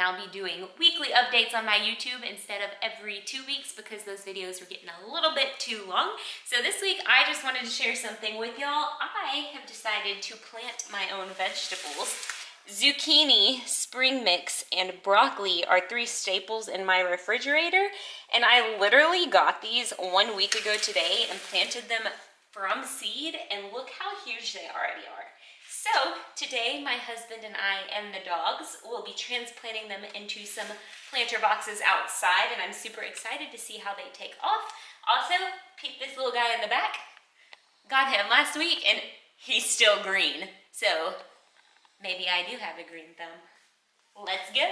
I'll be doing weekly updates on my YouTube instead of every 2 weeks because those videos were getting a little bit too long. So this week I just wanted to share something with y'all. I have decided to plant my own vegetables. Zucchini, spring mix, and broccoli are 3 staples in my refrigerator, and I literally got these 1 week ago today and planted them from seed, and look how huge they already are. So today my husband and I and the dogs will be transplanting them into some planter boxes outside, and I'm super excited to see how they take off. Also, peep this little guy in the back. Got him last week and he's still green. So maybe I do have a green thumb. Let's go.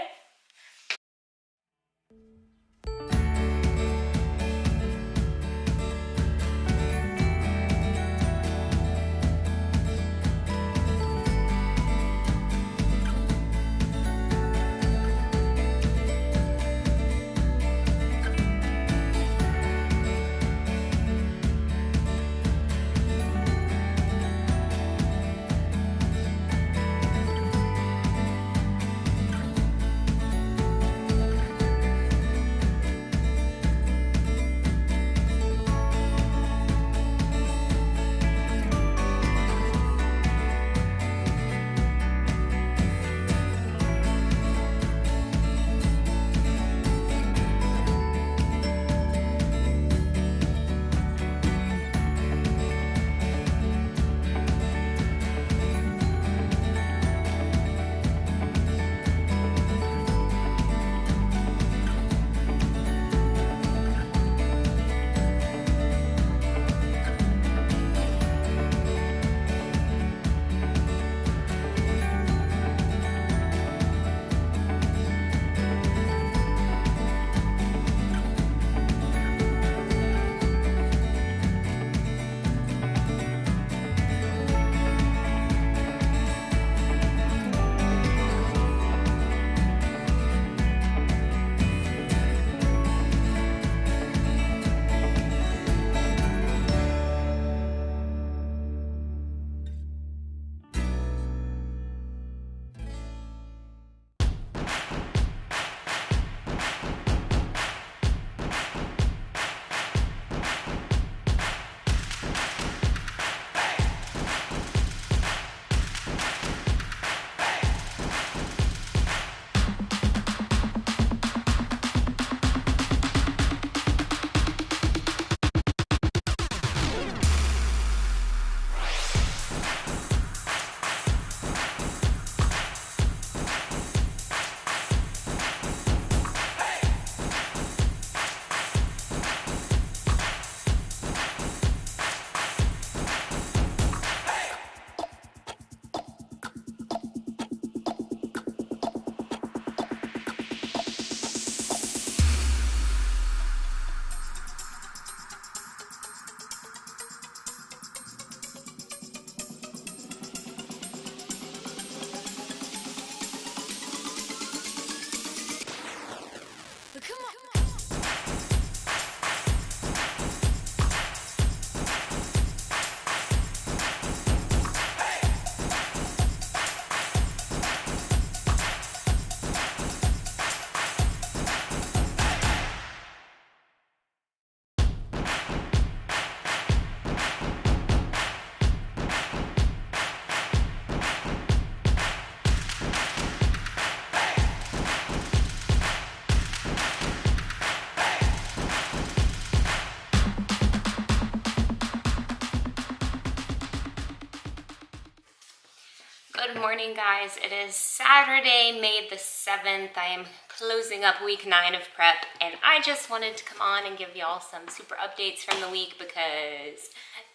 Good morning, guys. It is Saturday, May the 7th. I am closing up week 9 of prep, and I just wanted to come on and give y'all some super updates from the week because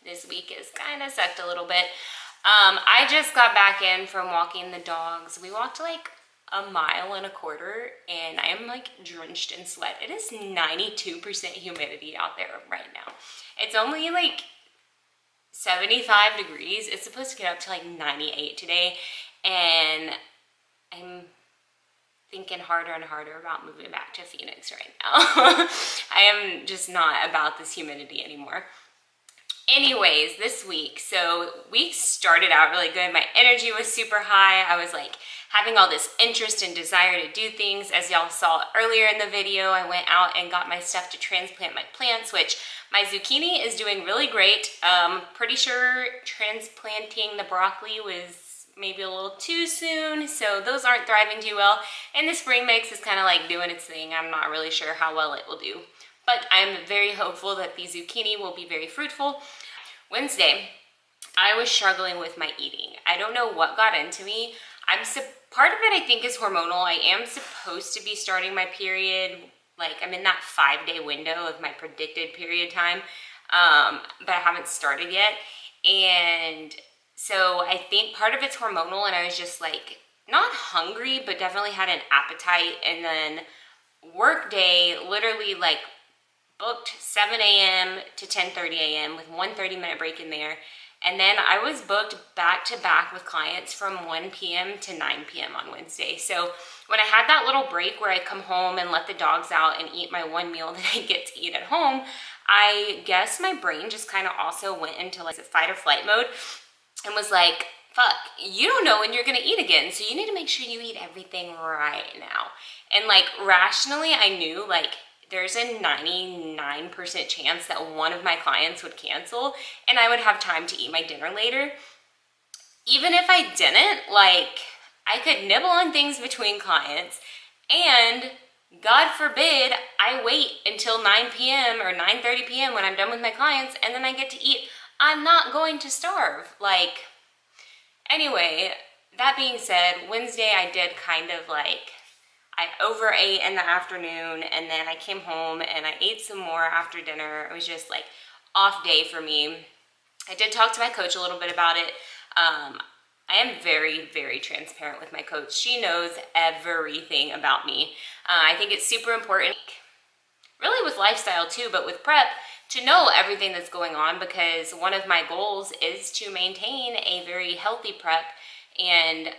this week has kind of sucked a little bit. I just got back in from walking the dogs. We walked like a 1.25 miles, and I am like drenched in sweat. It is 92% humidity out there right now. It's only like 75 degrees. It's supposed to get up to like 98 today, and I'm thinking harder and harder about moving back to Phoenix right now. I am just not about this humidity anymore. Anyways, this week, so week started out really good. My energy was super high. I was like having all this interest and desire to do things. As y'all saw earlier in the video, I went out and got my stuff to transplant my plants, which my zucchini is doing really great. Pretty sure transplanting the broccoli was maybe a little too soon, so those aren't thriving too well. And the spring mix is kind of like doing its thing. I'm not really sure how well it will do, but I'm very hopeful that the zucchini will be very fruitful. Wednesday, I was struggling with my eating. I don't know what got into me. Part of it I think is hormonal. I am supposed to be starting my period, like I'm in that 5-day window of my predicted period time, but I haven't started yet. And so I think part of it's hormonal, and I was just like not hungry, but definitely had an appetite. And then work day, literally like booked 7 a.m. to 10:30 a.m. with one 30-minute break in there. And then I was booked back to back with clients from 1 p.m. to 9 p.m. on Wednesday. So when I had that little break where I come home and let the dogs out and eat my one meal that I get to eat at home, I guess my brain just kind of also went into like fight or flight mode and was like, fuck, you don't know when you're gonna eat again, so you need to make sure you eat everything right now. And like rationally, I knew like there's a 99% chance that one of my clients would cancel and I would have time to eat my dinner later. Even if I didn't, like I could nibble on things between clients, and God forbid I wait until 9 p.m. or 9:30 p.m. when I'm done with my clients and then I get to eat. I'm not going to starve. Like, anyway, that being said, Wednesday I did kind of like, I overate in the afternoon, and then I came home and I ate some more after dinner. It was just like off day for me. I did talk to my coach a little bit about it. I am very, very transparent with my coach. She knows everything about me. I think it's super important, really with lifestyle too, but with prep, to know everything that's going on, because one of my goals is to maintain a very healthy prep. And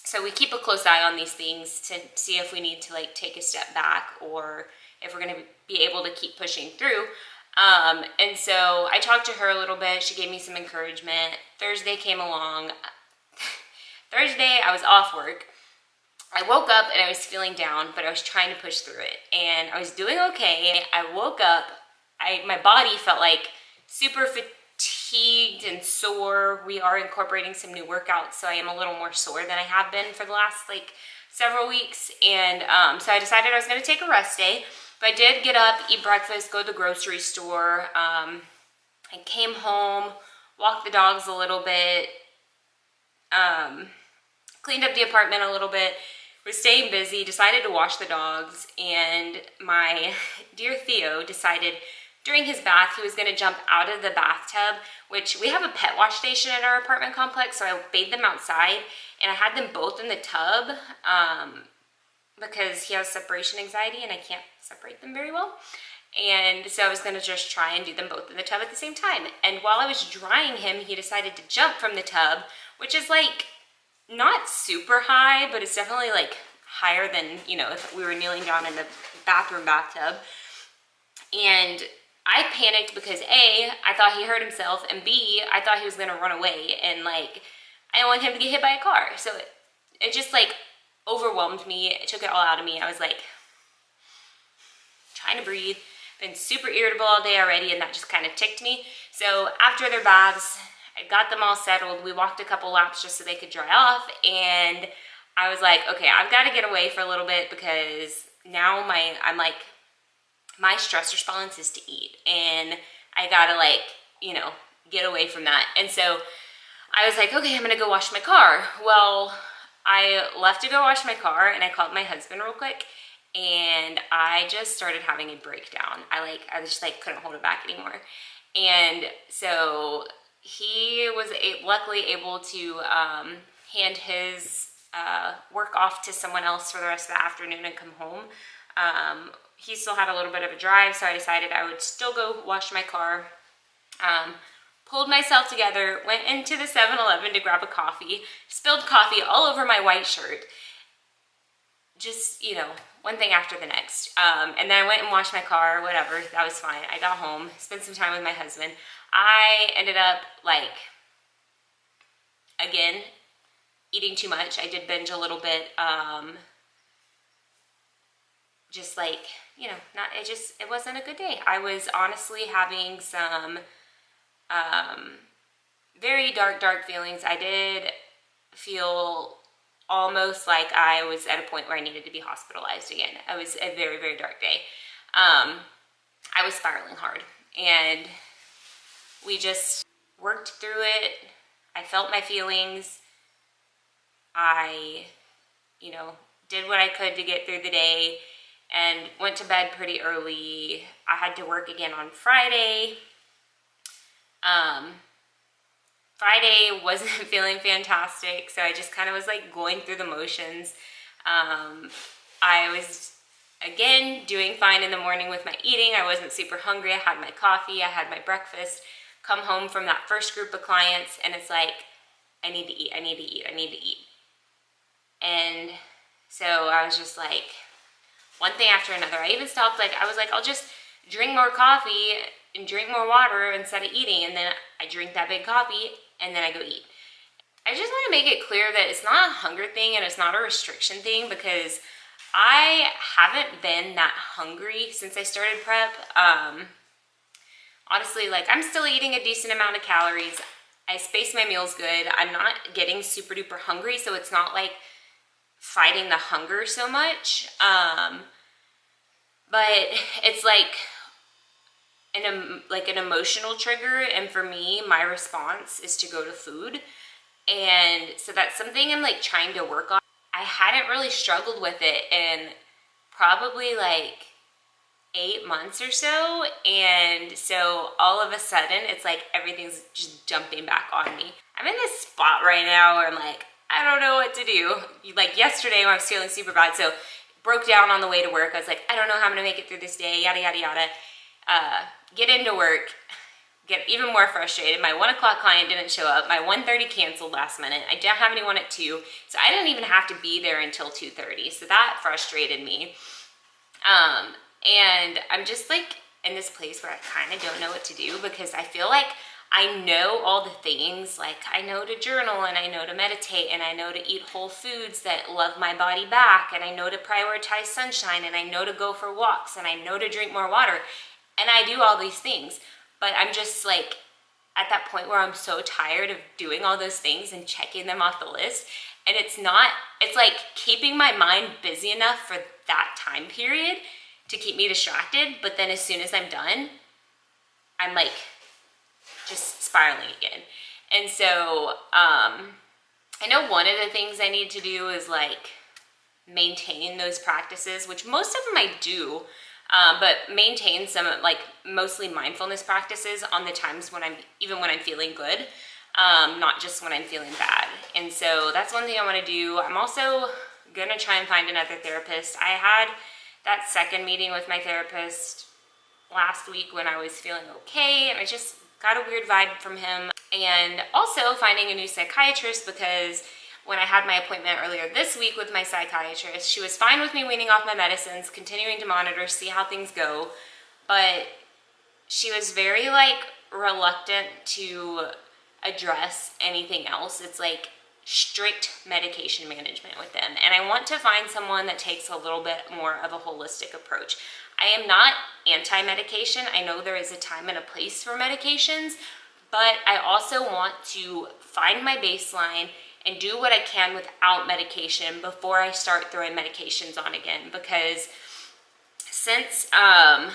so we keep a close eye on these things to see if we need to like take a step back or if we're gonna be able to keep pushing through. And so I talked to her a little bit. She gave me some encouragement. Thursday came along. Thursday, I was off work. I woke up and I was feeling down, but I was trying to push through it. And I was doing okay. I woke up, my body felt like super fatigued and sore. We are incorporating some new workouts, so I am a little more sore than I have been for the last like several weeks. And so I decided I was gonna take a rest day. But I did get up, eat breakfast, go to the grocery store. I came home, walked the dogs a little bit, cleaned up the apartment a little bit, was staying busy, decided to wash the dogs, and my dear Theo decided during his bath he was gonna jump out of the bathtub, which we have a pet wash station at our apartment complex, so I bathed them outside, and I had them both in the tub, because he has separation anxiety and I can't separate them very well. And so I was gonna just try and do them both in the tub at the same time. And while I was drying him, he decided to jump from the tub, which is like not super high, but it's definitely like higher than, you know, if we were kneeling down in the bathroom bathtub. And I panicked because A, I thought he hurt himself, and B, I thought he was gonna run away, and like, I didn't want him to get hit by a car. So it just like overwhelmed me. It took it all out of me. I was like trying to breathe, been super irritable all day already, and that just kind of ticked me. So after their baths, I got them all settled. We walked a couple laps just so they could dry off, and I was like, okay, I've got to get away for a little bit, because now my stress response is to eat, and I gotta like, you know, get away from that. And so I was like, okay, I'm gonna go wash my car. Well, I left to go wash my car, and I called my husband real quick, and I just started having a breakdown. I just like couldn't hold it back anymore. And so he was luckily able to hand his work off to someone else for the rest of the afternoon and come home. He still had a little bit of a drive, so I decided I would still go wash my car. Pulled myself together, went into the 7-Eleven to grab a coffee, spilled coffee all over my white shirt. just, you know, one thing after the next. And then I went and washed my car, whatever, that was fine. I got home, spent some time with my husband. I ended up, like, again, eating too much. I did binge a little bit, just like, you know, it wasn't a good day. I was honestly having some very dark feelings. I did feel almost like I was at a point where I needed to be hospitalized again. It was a very dark day. I was spiraling hard, and we just worked through it. I felt my feelings. I, you know, did what I could to get through the day and went to bed pretty early. I had to work again on Friday. Friday wasn't feeling fantastic, so I just kind of was like going through the motions. I was, again, doing fine in the morning with my eating. I wasn't super hungry. I had my coffee, I had my breakfast, come home from that first group of clients, and it's like, I need to eat, I need to eat, I need to eat. And so I was just like, one thing after another. I even stopped, like, I was like, I'll just drink more coffee and drink more water instead of eating, and then I drink that big coffee, and then I go eat. I just want to make it clear that it's not a hunger thing and it's not a restriction thing, because I haven't been that hungry since I started prep. Honestly, like, I'm still eating a decent amount of calories. I space my meals good. I'm not getting super duper hungry, so it's not like fighting the hunger so much. But it's like an emotional trigger, and for me, my response is to go to food. And so that's something I'm like trying to work on. I hadn't really struggled with it in probably like 8 months or so, and so all of a sudden it's like everything's just jumping back on me. I'm in this spot right now where I'm like, I don't know what to do. Like yesterday when I was feeling super bad, so broke down on the way to work. I was like, I don't know how I'm gonna make it through this day, yada yada yada. Get into work, get even more frustrated. My 1 o'clock client didn't show up. My 1:30 canceled last minute. I didn't have anyone at 2, so I didn't even have to be there until 2:30. So that frustrated me. And I'm just like in this place where I kind of don't know what to do, because I feel like I know all the things. Like, I know to journal, and I know to meditate, and I know to eat whole foods that love my body back, and I know to prioritize sunshine, and I know to go for walks, and I know to drink more water. And I do all these things, but I'm just like at that point where I'm so tired of doing all those things and checking them off the list. And it's like keeping my mind busy enough for that time period to keep me distracted. But then as soon as I'm done, I'm like just spiraling again. And so I know one of the things I need to do is like maintain those practices, which most of them I do. But maintain some like mostly mindfulness practices on the times when I'm feeling good, not just when I'm feeling bad. And so that's one thing I want to do. I'm also gonna try and find another therapist. I had that second meeting with my therapist last week when I was feeling okay, and I just got a weird vibe from him. And also finding a new psychiatrist, because when I had my appointment earlier this week with my psychiatrist, she was fine with me weaning off my medicines, continuing to monitor, see how things go, but she was very like reluctant to address anything else. It's like strict medication management with them. And I want to find someone that takes a little bit more of a holistic approach. I am not anti-medication. I know there is a time and a place for medications, but I also want to find my baseline and do what I can without medication before I start throwing medications on again. Because since I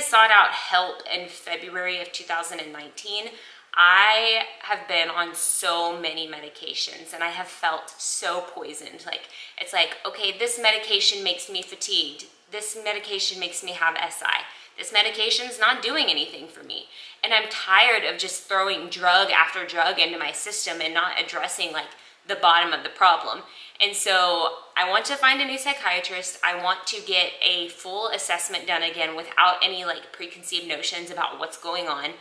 sought out help in February of 2019, I have been on so many medications, and I have felt so poisoned. Like, it's like, okay, this medication makes me fatigued. This medication makes me have SI. This medication's not doing anything for me. And I'm tired of just throwing drug after drug into my system and not addressing like the bottom of the problem. And so I want to find a new psychiatrist. I want to get a full assessment done again without any like preconceived notions about what's going on.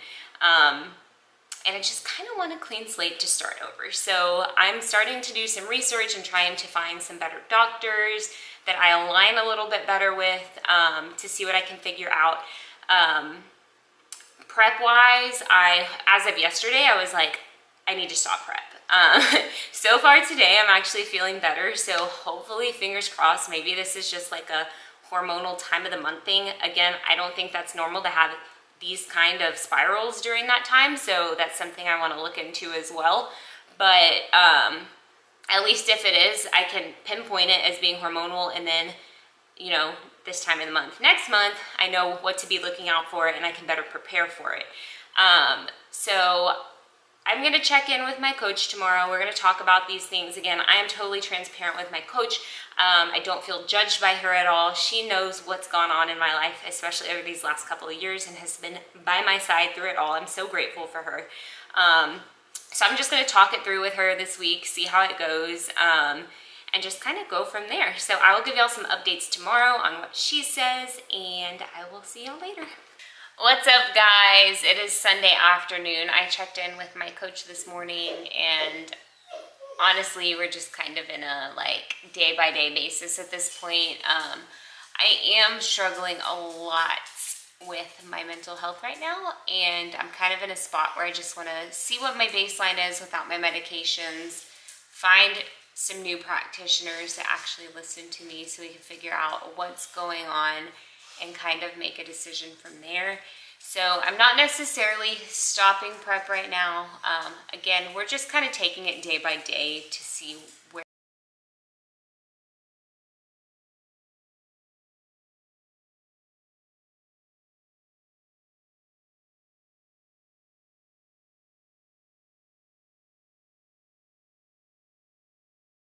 and I just kind of want a clean slate to start over. So I'm starting to do some research and trying to find some better doctors that I align a little bit better with, to see what I can figure out. Prep wise, as of yesterday, I was like, I need to stop prep. So far today, I'm actually feeling better. So hopefully, fingers crossed, maybe this is just like a hormonal time of the month thing. Again, I don't think that's normal to have these kind of spirals during that time. So that's something I want to look into as well. But at least if it is, I can pinpoint it as being hormonal, and then, you know, this time of the month. Next month, I know what to be looking out for, and I can better prepare for it. So I'm going to check in with my coach tomorrow. We're going to talk about these things. Again, I am totally transparent with my coach. I don't feel judged by her at all. She knows what's gone on in my life, especially over these last couple of years, and has been by my side through it all. I'm so grateful for her. So I'm just going to talk it through with her this week, see how it goes, and just kind of go from there. So I will give y'all some updates tomorrow on what she says, and I will see y'all later. What's up, guys? It is Sunday afternoon. I checked in with my coach this morning, and honestly, we're just kind of in a like day-by-day basis at this point. I am struggling a lot with my mental health right now, and I'm kind of in a spot where I just want to see what my baseline is without my medications, find some new practitioners to actually listen to me so we can figure out what's going on and kind of make a decision from there. So I'm not necessarily stopping prep right now. Again, we're just kind of taking it day by day to see where